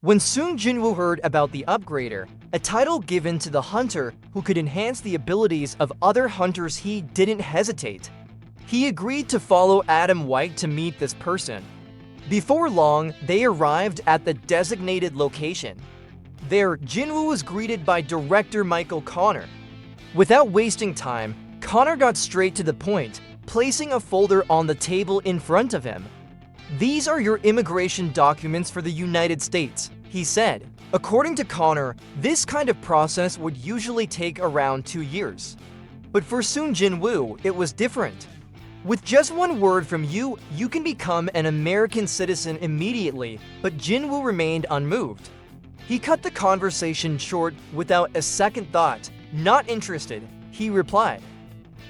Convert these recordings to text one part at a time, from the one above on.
When Jin-Woo heard about the upgrader, a title given to the hunter who could enhance the abilities of other hunters, he didn't hesitate. He agreed to follow Adam White to meet this person. Before long, they arrived at the designated location. There, Jin-Woo was greeted by director Michael Connor. Without wasting time, Connor got straight to the point, placing a folder on the table in front of him. "These are your immigration documents for the United States," he said. According to Connor, this kind of process would usually take around 2 years. But for Jin-Woo, it was different. With just one word from you, you can become an American citizen immediately, but Jin-Woo remained unmoved. He cut the conversation short without a second thought. "Not interested," he replied.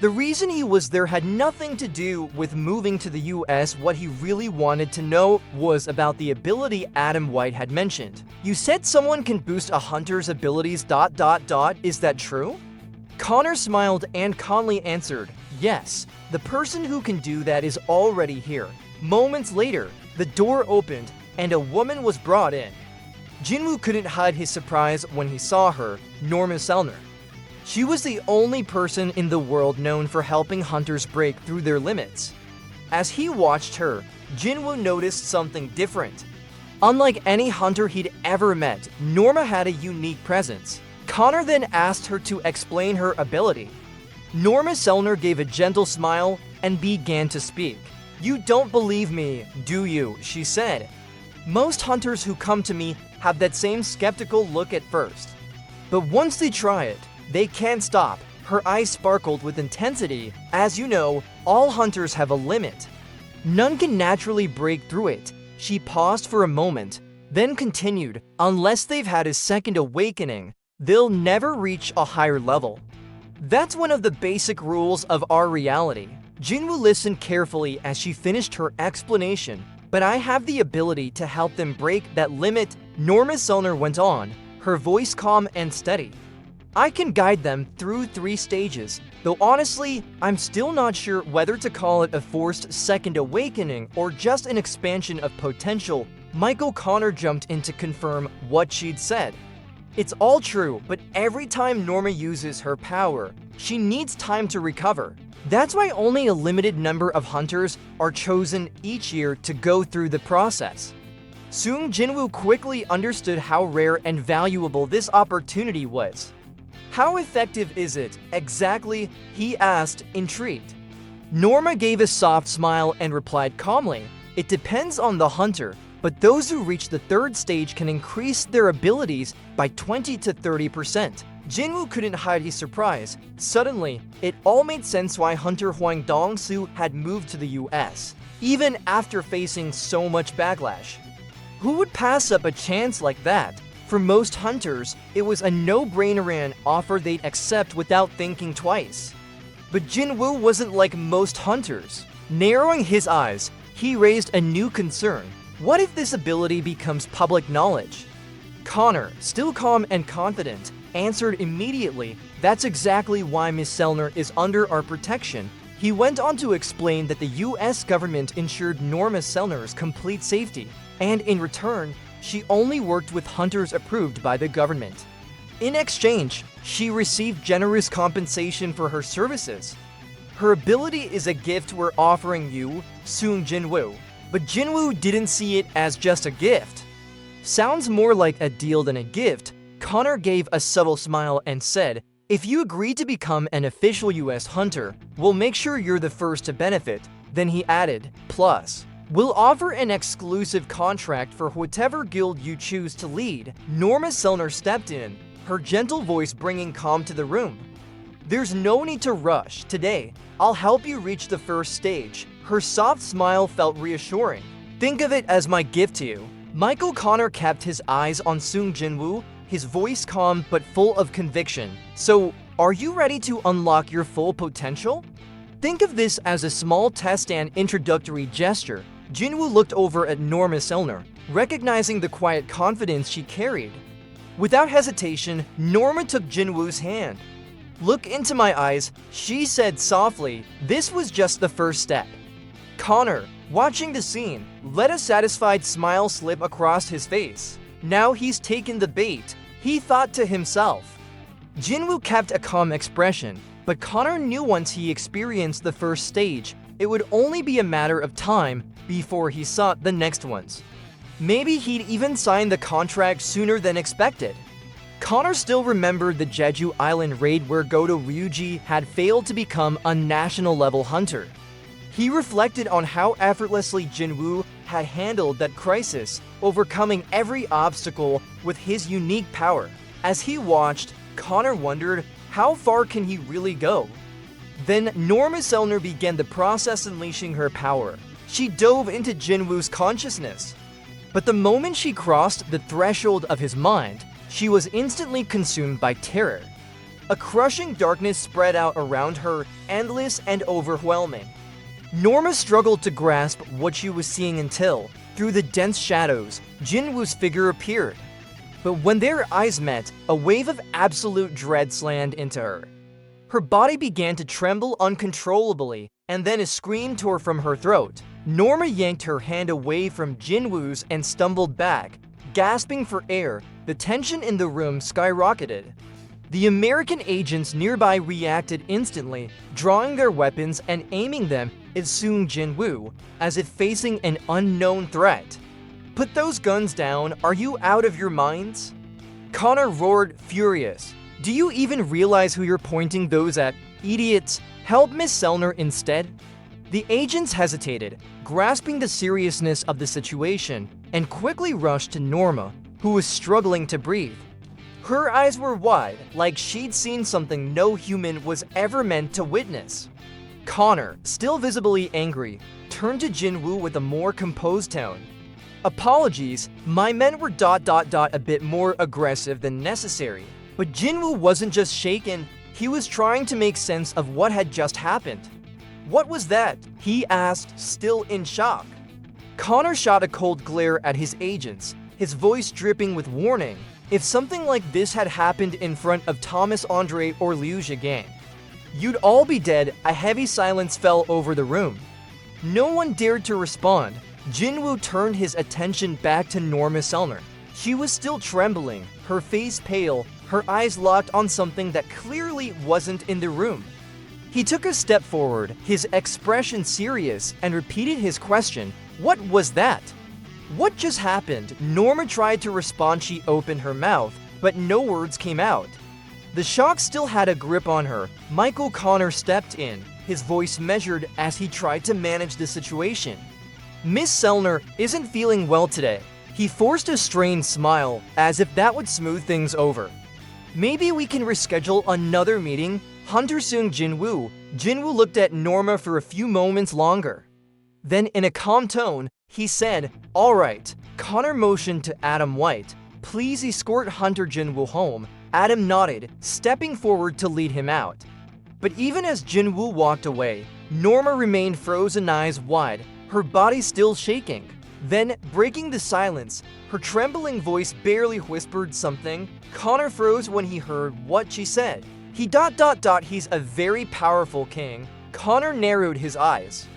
The reason he was there had nothing to do with moving to the US. What he really wanted to know was about the ability Adam White had mentioned. "You said someone can boost a hunter's abilities ... Is that true?" Connor smiled and calmly answered, "Yes, the person who can do that is already here." Moments later, the door opened and a woman was brought in. Jin-Woo couldn't hide his surprise when he saw her, Norma Selner. She was the only person in the world known for helping hunters break through their limits. As he watched her, Jin-Woo noticed something different. Unlike any hunter he'd ever met, Norma had a unique presence. Connor then asked her to explain her ability. Norma Selner gave a gentle smile and began to speak. "You don't believe me, do you?" she said. "Most hunters who come to me have that same skeptical look at first. But once they try it, they can't stop." Her eyes sparkled with intensity. "As you know, all hunters have a limit. None can naturally break through it." She paused for a moment, then continued, "Unless they've had a second awakening, they'll never reach a higher level. That's one of the basic rules of our reality." Jin-Woo listened carefully as she finished her explanation. "But I have the ability to help them break that limit," Norma Selner went on, her voice calm and steady. "I can guide them through 3 stages, though honestly, I'm still not sure whether to call it a forced second awakening or just an expansion of potential." Michael Connor jumped in to confirm what she'd said. "It's all true, but every time Norma uses her power, she needs time to recover. That's why only a limited number of hunters are chosen each year to go through the process." Soon Jin-Woo quickly understood how rare and valuable this opportunity was. "How effective is it, exactly?" he asked, intrigued. Norma gave a soft smile and replied calmly, "It depends on the hunter, but those who reach the 3rd stage can increase their abilities by 20 to 30%. Jin-Woo couldn't hide his surprise. Suddenly, it all made sense why Hunter Huang Dong-soo had moved to the US, even after facing so much backlash. Who would pass up a chance like that? For most hunters, it was a no-brainer and offer they'd accept without thinking twice. But Jin-Woo wasn't like most hunters. Narrowing his eyes, he raised a new concern. What if this ability becomes public knowledge? Connor, still calm and confident, answered immediately, "That's exactly why Miss Selner is under our protection." He went on to explain that the US government ensured Norma Selner's complete safety, and in return, she only worked with hunters approved by the government. In exchange, she received generous compensation for her services. "Her ability is a gift we're offering you, Jin-Woo." But Jin-Woo didn't see it as just a gift. "Sounds more like a deal than a gift." Connor gave a subtle smile and said, "If you agree to become an official US hunter, we'll make sure you're the first to benefit." Then he added, "Plus, we'll offer an exclusive contract for whatever guild you choose to lead." Norma Selner stepped in, her gentle voice bringing calm to the room. "There's no need to rush. Today, I'll help you reach the 1st stage." Her soft smile felt reassuring. "Think of it as my gift to you." Michael Connor kept his eyes on Jin-Woo, his voice calm but full of conviction. "So, are you ready to unlock your full potential?" Think of this as a small test and introductory gesture. Jin-Woo looked over at Norma Selner, recognizing the quiet confidence she carried. Without hesitation, Norma took Jin-Woo's hand. "Look into my eyes," she said softly. This was just the first step. Connor, watching the scene, let a satisfied smile slip across his face. Now he's taken the bait, he thought to himself. Jin-Woo kept a calm expression, but Connor knew once he experienced the first stage, it would only be a matter of time before he saw the next ones. Maybe he'd even sign the contract sooner than expected. Connor still remembered the Jeju Island raid where Goto Ryuji had failed to become a national-level hunter. He reflected on how effortlessly Jin-Woo had handled that crisis, overcoming every obstacle with his unique power. As he watched, Connor wondered, how far can he really go? Then Norma Selner began the process unleashing her power. She dove into Jin-Woo's consciousness. But the moment she crossed the threshold of his mind, she was instantly consumed by terror. A crushing darkness spread out around her, endless and overwhelming. Norma struggled to grasp what she was seeing until, through the dense shadows, Jin-Woo's figure appeared. But when their eyes met, a wave of absolute dread slammed into her. Her body began to tremble uncontrollably, and then a scream tore from her throat. Norma yanked her hand away from Jin-Woo's and stumbled back. Gasping for air, the tension in the room skyrocketed. The American agents nearby reacted instantly, drawing their weapons and aiming them at Seung Jin-Woo, as if facing an unknown threat. "Put those guns down, are you out of your minds?" Connor roared, furious. "Do you even realize who you're pointing those at? Idiots! Help Miss Selner instead." The agents hesitated, grasping the seriousness of the situation, and quickly rushed to Norma, who was struggling to breathe. Her eyes were wide, like she'd seen something no human was ever meant to witness. Connor, still visibly angry, turned to Jin-Woo with a more composed tone. "Apologies, my men were ... a bit more aggressive than necessary." But Jin-Woo wasn't just shaken, he was trying to make sense of what had just happened. "What was that?" he asked, still in shock. Connor shot a cold glare at his agents, his voice dripping with warning. If something like this had happened in front of Thomas Andre or Liu Zhigang, you'd all be dead. A heavy silence fell over the room. No one dared to respond. Jin-Woo turned his attention back to Norma Selner. She was still trembling, her face pale, her eyes locked on something that clearly wasn't in the room. He took a step forward, his expression serious, and repeated his question, "What was that?" "What just happened?" Norma tried to respond. She opened her mouth, but no words came out. The shock still had a grip on her. Michael Connor stepped in, his voice measured as he tried to manage the situation. "Miss Selner isn't feeling well today." He forced a strained smile, as if that would smooth things over. "Maybe we can reschedule another meeting?" Hunter Seung Jin-Woo. Jin-Woo looked at Norma for a few moments longer. Then in a calm tone, he said, "All right." Connor motioned to Adam White. "Please escort Hunter Jin-Woo home." Adam nodded, stepping forward to lead him out. But even as Jin-Woo walked away, Norma remained frozen, eyes wide, her body still shaking. Then, breaking the silence, her trembling voice barely whispered something. Connor froze when he heard what she said. He's a very powerful king." Connor narrowed his eyes.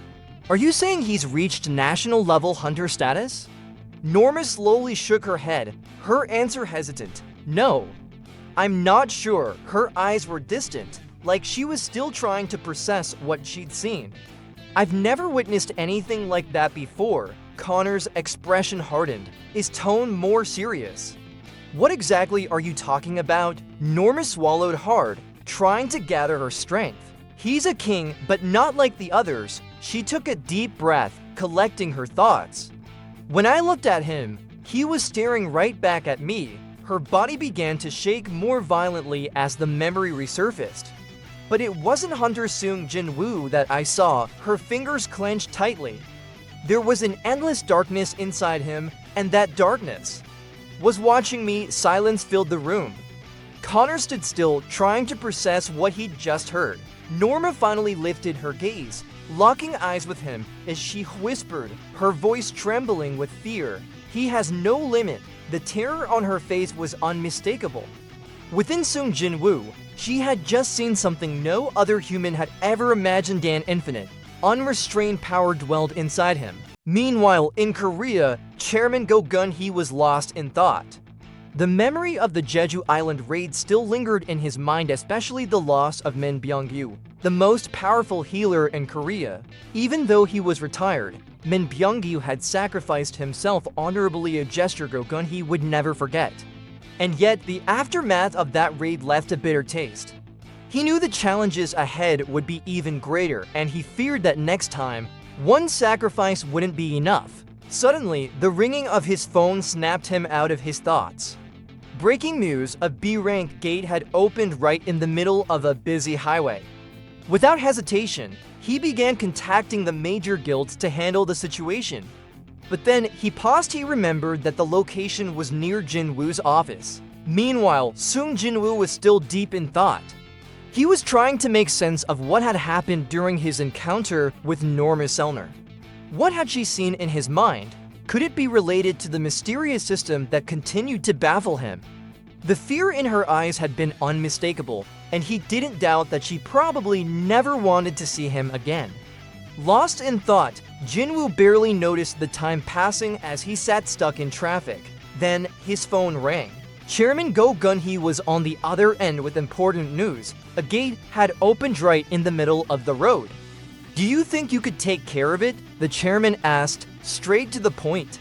"Are you saying he's reached national-level hunter status?" Norma slowly shook her head, her answer hesitant. "No. I'm not sure." Her eyes were distant, like she was still trying to process what she'd seen. "I've never witnessed anything like that before." Connor's expression hardened, his tone more serious. "What exactly are you talking about?" Norma swallowed hard, trying to gather her strength. "He's a king, but not like the others." She took a deep breath, collecting her thoughts. "When I looked at him, he was staring right back at me." Her body began to shake more violently as the memory resurfaced. "But it wasn't Hunter Seung Jin-Woo that I saw." Her fingers clenched tightly. There was an endless darkness inside him, and that darkness was watching me. Silence filled the room. Connor stood still, trying to process what he'd just heard. Norma finally lifted her gaze, locking eyes with him as she whispered, her voice trembling with fear. "He has no limit." The terror on her face was unmistakable. Within Seung Jin-Woo, she had just seen something no other human had ever imagined. An infinite, unrestrained power dwelled inside him. Meanwhile, in Korea, Chairman Go-gun, he was lost in thought. The memory of the Jeju Island raid still lingered in his mind, especially the loss of Min Byung-yu, the most powerful healer in Korea. Even though he was retired, Min Byung-yu had sacrificed himself honorably, a gesture Go Gun-hee would never forget. And yet, the aftermath of that raid left a bitter taste. He knew the challenges ahead would be even greater, and he feared that next time, one sacrifice wouldn't be enough. Suddenly, the ringing of his phone snapped him out of his thoughts. Breaking news: a B-rank gate had opened right in the middle of a busy highway. Without hesitation, he began contacting the major guilds to handle the situation. But then he paused. He remembered that the location was near Jin-Woo's office. Meanwhile, Jin-Woo was still deep in thought. He was trying to make sense of what had happened during his encounter with Norma Selner. What had she seen in his mind? Could it be related to the mysterious system that continued to baffle him? The fear in her eyes had been unmistakable, and he didn't doubt that she probably never wanted to see him again. Lost in thought, Jin-Woo barely noticed the time passing as he sat stuck in traffic. Then, his phone rang. Chairman Go Gun-hee was on the other end with important news. A gate had opened right in the middle of the road. "Do you think you could take care of it?" the chairman asked, straight to the point.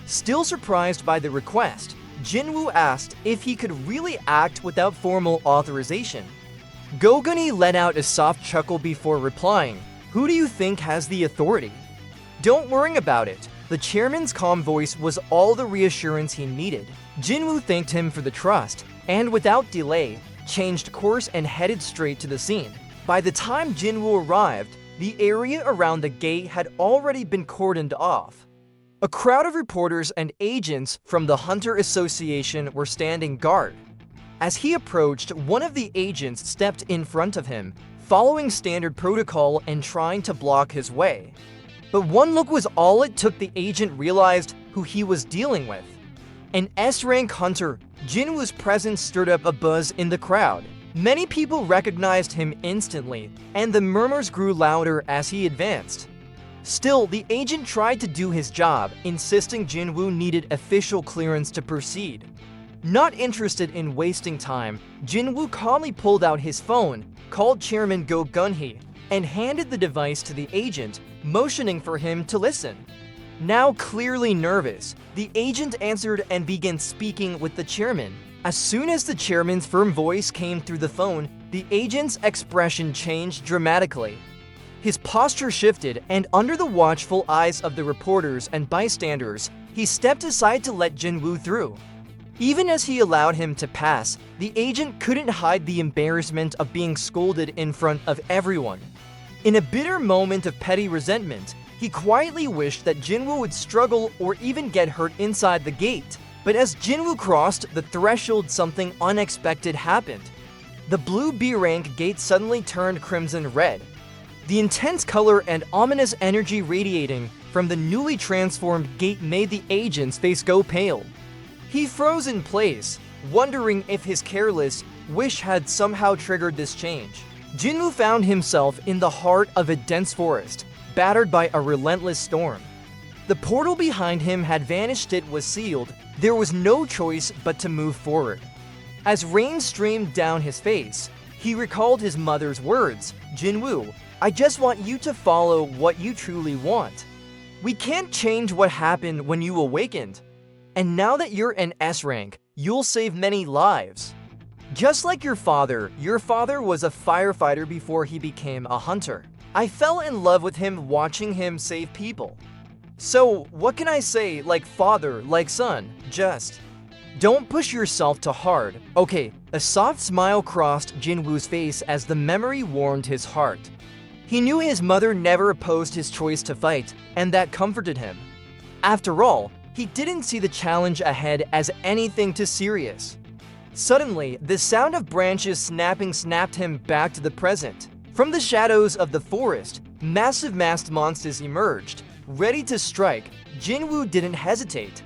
Still surprised by the request, Jin-Woo asked if he could really act without formal authorization. Go Gun-hee let out a soft chuckle before replying, "Who do you think has the authority?" "Don't worry about it." The chairman's calm voice was all the reassurance he needed. Jin-Woo thanked him for the trust, and without delay, changed course and headed straight to the scene. By the time Jin-Woo arrived, the area around the gate had already been cordoned off. A crowd of reporters and agents from the Hunter Association were standing guard. As he approached, one of the agents stepped in front of him, following standard protocol and trying to block his way. But one look was all it took. The agent realized who he was dealing with. An S-rank hunter. Jin-Woo's presence stirred up a buzz in the crowd. Many people recognized him instantly, and the murmurs grew louder as he advanced. Still, the agent tried to do his job, insisting Jin-Woo needed official clearance to proceed. Not interested in wasting time, Jin-Woo calmly pulled out his phone, called Chairman Go Gun-hee, and handed the device to the agent, motioning for him to listen. Now clearly nervous, the agent answered and began speaking with the chairman. As soon as the chairman's firm voice came through the phone, the agent's expression changed dramatically. His posture shifted, and under the watchful eyes of the reporters and bystanders, he stepped aside to let Jin-Woo through. Even as he allowed him to pass, the agent couldn't hide the embarrassment of being scolded in front of everyone. In a bitter moment of petty resentment, he quietly wished that Jin-Woo would struggle or even get hurt inside the gate. But as Jin-Woo crossed the threshold, something unexpected happened. The blue B-rank gate suddenly turned crimson red. The intense color and ominous energy radiating from the newly transformed gate made the agent's face go pale. He froze in place, wondering if his careless wish had somehow triggered this change. Jin-Woo found himself in the heart of a dense forest, battered by a relentless storm. The portal behind him had vanished. It was sealed. There was no choice but to move forward. As rain streamed down his face, he recalled his mother's words, "Jin-Woo, I just want you to follow what you truly want. We can't change what happened when you awakened. And now that you're an S-rank, you'll save many lives. Just like your father was a firefighter before he became a hunter. I fell in love with him watching him save people. So, what can I say, like father, like son, just don't push yourself too hard, okay?" A soft smile crossed Jin-Woo's face as the memory warmed his heart. He knew his mother never opposed his choice to fight, and that comforted him. After all, he didn't see the challenge ahead as anything too serious. Suddenly, the sound of branches snapping snapped him back to the present. From the shadows of the forest, massive masked monsters emerged. Ready to strike, Jin-Woo didn't hesitate.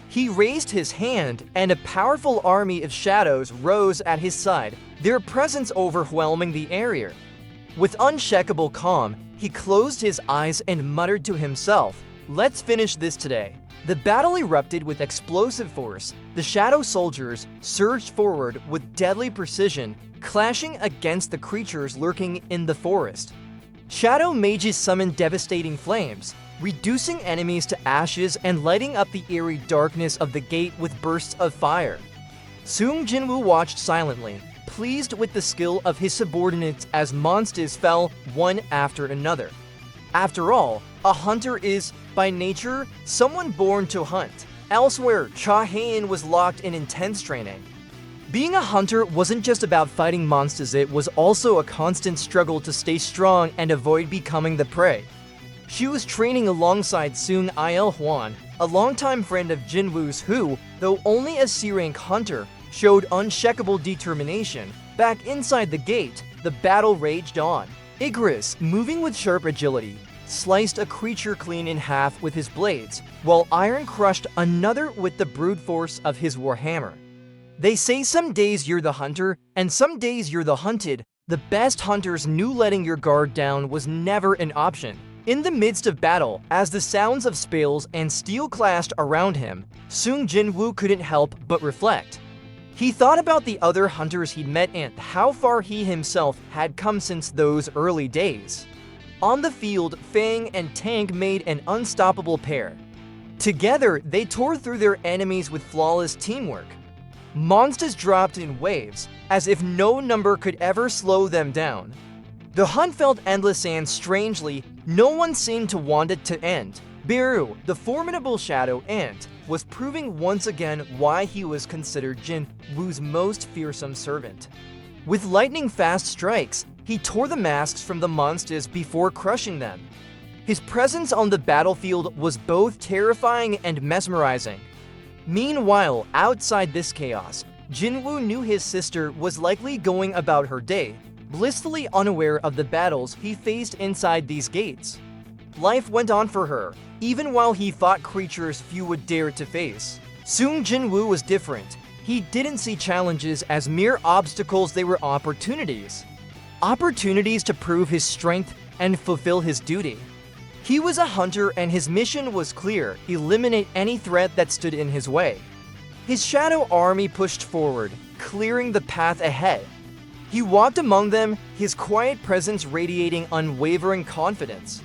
He raised his hand, and a powerful army of shadows rose at his side, their presence overwhelming the area. With unshakable calm, he closed his eyes and muttered to himself, "Let's finish this today." The battle erupted with explosive force. The shadow soldiers surged forward with deadly precision, clashing against the creatures lurking in the forest. Shadow mages summoned devastating flames, reducing enemies to ashes and lighting up the eerie darkness of the gate with bursts of fire. Soon Jin-Woo watched silently, pleased with the skill of his subordinates as monsters fell one after another. After all, a hunter is, by nature, someone born to hunt. Elsewhere, Cha Hae-in was locked in intense training. Being a hunter wasn't just about fighting monsters, it was also a constant struggle to stay strong and avoid becoming the prey. She was training alongside Seung Il Hwan, a longtime friend of Jin-Woo's who, though only a C-rank hunter, showed unshakable determination. Back inside the gate, the battle raged on. Icarus, moving with sharp agility, sliced a creature clean in half with his blades, while Iron crushed another with the brute force of his warhammer. They say some days you're the hunter, and some days you're the hunted. The best hunters knew letting your guard down was never an option. In the midst of battle, as the sounds of spells and steel clashed around him, soon Jin-Woo couldn't help but reflect. He thought about the other hunters he'd met and how far he himself had come since those early days. On the field, Fang and Tank made an unstoppable pair. Together, they tore through their enemies with flawless teamwork. Monsters dropped in waves, as if no number could ever slow them down. The hunt felt endless and, strangely, no one seemed to want it to end. Biru, the formidable shadow ant, was proving once again why he was considered Jin-Woo's most fearsome servant. With lightning-fast strikes, he tore the masks from the monsters before crushing them. His presence on the battlefield was both terrifying and mesmerizing. Meanwhile, outside this chaos, Jin-Woo knew his sister was likely going about her day, blissfully unaware of the battles he faced inside these gates. Life went on for her, even while he fought creatures few would dare to face. Soon Jin-Woo was different. He didn't see challenges as mere obstacles, they were opportunities. Opportunities to prove his strength and fulfill his duty. He was a hunter and his mission was clear: eliminate any threat that stood in his way. His shadow army pushed forward, clearing the path ahead. He walked among them, his quiet presence radiating unwavering confidence.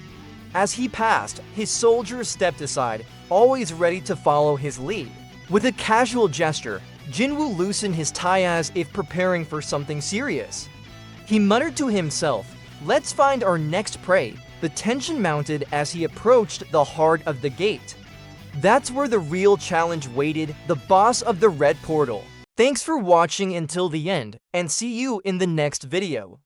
As he passed, his soldiers stepped aside, always ready to follow his lead. With a casual gesture, Jin-Woo loosened his tie as if preparing for something serious. He muttered to himself, "Let's find our next prey." The tension mounted as he approached the heart of the gate. That's where the real challenge waited, the boss of the Red Portal. Thanks for watching until the end, and see you in the next video.